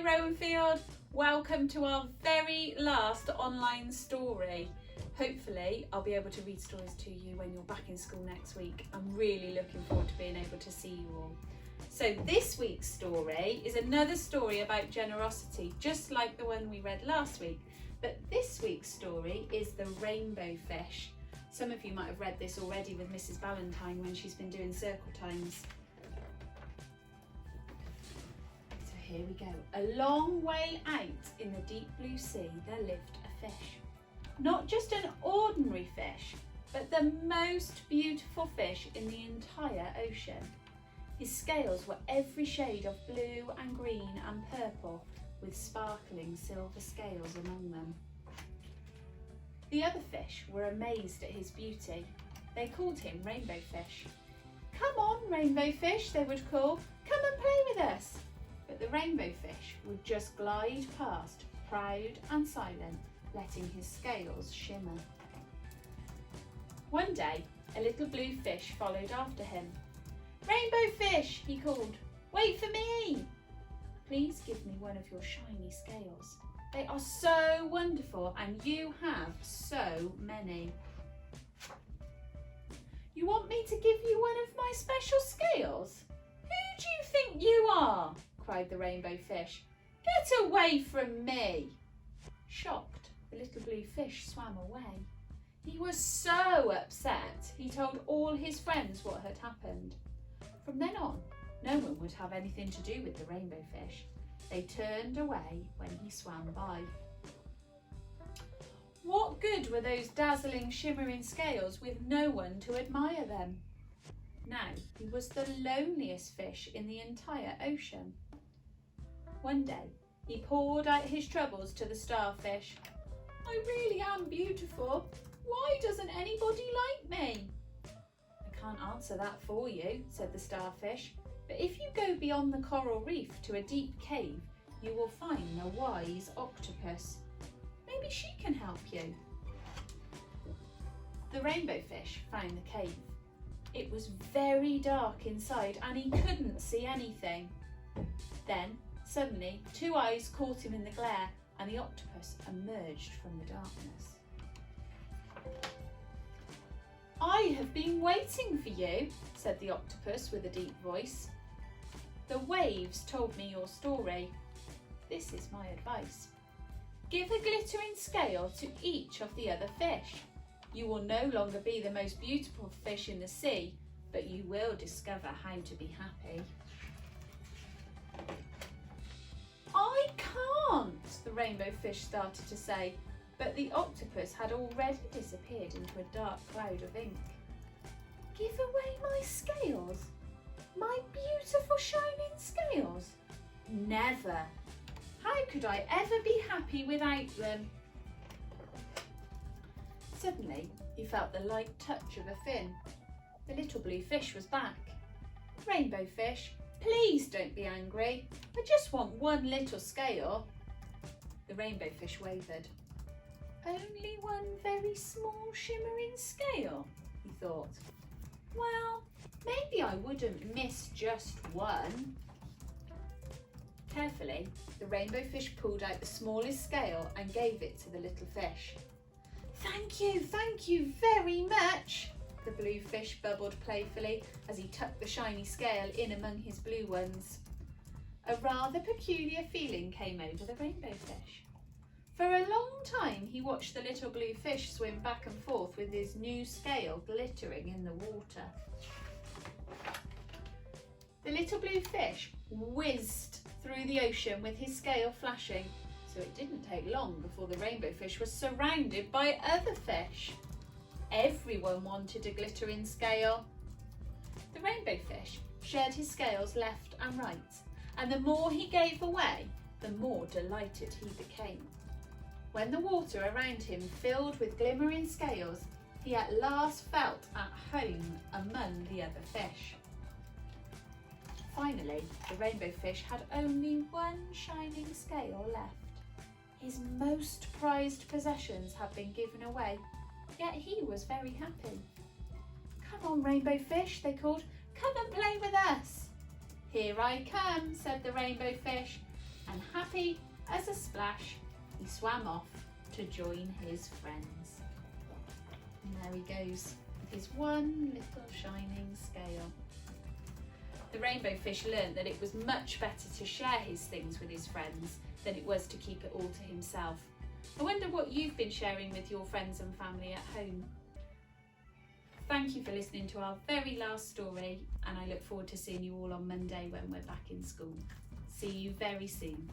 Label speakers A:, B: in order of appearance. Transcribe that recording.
A: Rowanfield, welcome to our very last online story. Hopefully I'll be able to read stories to you when you're back in school next week. I'm really looking forward to being able to see you all. So this week's story is another story about generosity, just like the one we read last week. But this week's story is the rainbow fish. Some of you might have read this already with Mrs. Ballantyne when she's been doing circle times. So here we go. A long way out in the deep blue sea there lived a fish. Not just an ordinary fish, but the most beautiful fish in the entire ocean. His scales were every shade of blue and green and purple, with sparkling silver scales among them. The other fish were amazed at his beauty. They called him Rainbow Fish. "Come on, Rainbow Fish," they would call. "Come and play with us." But the Rainbow Fish would just glide past, proud and silent, letting his scales shimmer. One day, a little blue fish followed after him. "Rainbow Fish," he called, "wait for me. Please give me one of your shiny scales. They are so wonderful and you have so many." "You want me to give you one of my special scales? Who do you think you are?" cried the Rainbow Fish. "Get away from me." Shocked, the little blue fish swam away. He was so upset, he told all his friends what had happened. From then on, no one would have anything to do with the Rainbow Fish. They turned away when he swam by. What good were those dazzling, shimmering scales with no one to admire them? Now he was the loneliest fish in the entire ocean. One day, he poured out his troubles to the starfish. "I really am beautiful. Why doesn't anybody like me?" "I can't answer that for you," said the starfish. "But if you go beyond the coral reef to a deep cave, you will find a wise octopus. Maybe she can help you." The Rainbow Fish found the cave. It was very dark inside and he couldn't see anything. Then, suddenly, two eyes caught him in the glare and the octopus emerged from the darkness. "I have been waiting for you," said the octopus with a deep voice. "The waves told me your story. This is my advice. Give a glittering scale to each of the other fish. You will no longer be the most beautiful fish in the sea, but you will discover how to be happy." "I can't," the Rainbow Fish started to say, but the octopus had already disappeared into a dark cloud of ink. "Give away my scales? My beautiful shining scales? Never! How could I ever be happy without them?" Suddenly, he felt the light touch of a fin. The little blue fish was back. "Rainbow Fish, please don't be angry. I just want one little scale." The Rainbow Fish wavered. "Only one very small shimmering scale," he thought. "Well, maybe I wouldn't miss just one." Carefully, the Rainbow Fish pulled out the smallest scale and gave it to the little fish. Thank you very much," the blue fish bubbled playfully as he tucked the shiny scale in among his blue ones. A rather peculiar feeling came over the Rainbow Fish. For a long time he watched the little blue fish swim back and forth with his new scale glittering in the water. The little blue fish whizzed through the ocean with his scale flashing, so it didn't take long before the Rainbow Fish was surrounded by other fish. Everyone wanted a glittering scale. The Rainbow Fish shared his scales left and right, and the more he gave away, the more delighted he became. When the water around him filled with glimmering scales, he at last felt at home among the other fish. Finally, the Rainbow Fish had only one shining scale left. His most prized possessions had been given away, yet he was very happy. "Come on, Rainbow Fish," they called. "Come and play with us." "Here I come," said the Rainbow Fish. and happy as a splash, he swam off to join his friends. And there he goes with his one little shining scale. The rainbow fish learnt that it was much better to share his things with his friends than it was to keep it all to himself. I wonder what you've been sharing with your friends and family at home. Thank you for listening to our very last story, and I look forward to seeing you all on Monday when we're back in school. See you very soon.